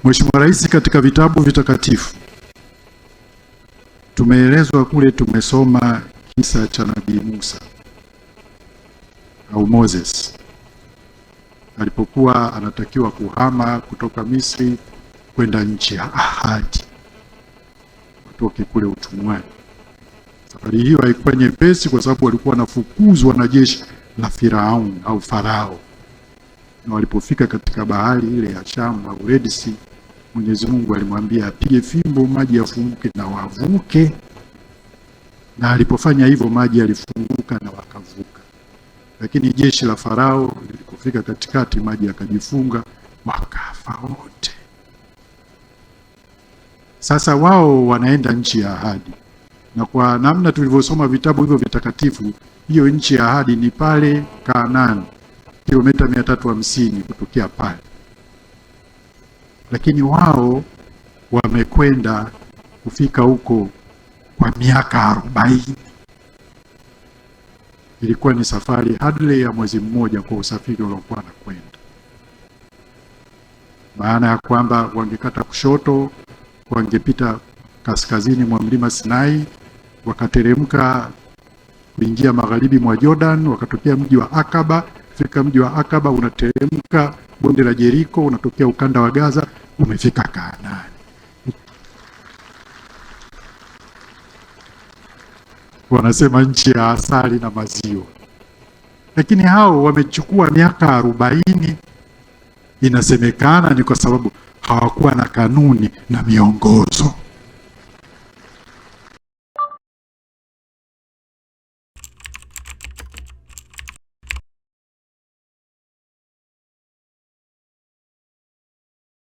Mheshimiwa Rais, katika vitabu vitakatifu tumeelezwa kule, tumesoma kisa cha Nabii Musa au Moses alipokuwa anatakiwa kuhama kutoka Misri kwenda nchi ya ahadi, kutoka kule utumwani. Safari hiyo haikuwa nyepesi kwa sababu walikuwa wanafukuzwa na jeshi la Firaun au Farao. Na walipofika katika bahari ile ya Shamu au Red Sea, Mwenyezi Mungu alimwambia apige fimbo maji yafunguke na wavuke. Na alipofanya hivyo maji yalifunguka na wakavuka. Lakini jeshi la Farao lilipofika katikati maji yakajifunga, wakafa wote. Sasa wao wanaenda nchi ya ahadi. Na kwa namna tulivyosoma vitabu hivyo vitakatifu, hiyo nchi ya ahadi ni pale Kanaani, kilomita 350 kutokea pale. Lakini wao wamekwenda kufika huko kwa miaka 40. Ilikuwa ni safari hardly ya mwezi mmoja kwa usafiri uliokuwa na kwenda. Maana ya kwamba wangekata kushoto, wangepita kaskazini mwa mlima Sinai, wakateremka kuingia magharibi mwa Jordan, wakatokea mji wa Akaba. Fika mji wa Akaba, unateremka bonde la Jeriko, unatokea ukanda wa Gaza, umefika Kanaani. Wanasema nchi ya asali na maziwa. Lakini hao wamechukua miaka 40. Inasemekana ni kwa sababu hawakuwa na kanuni na miongozo.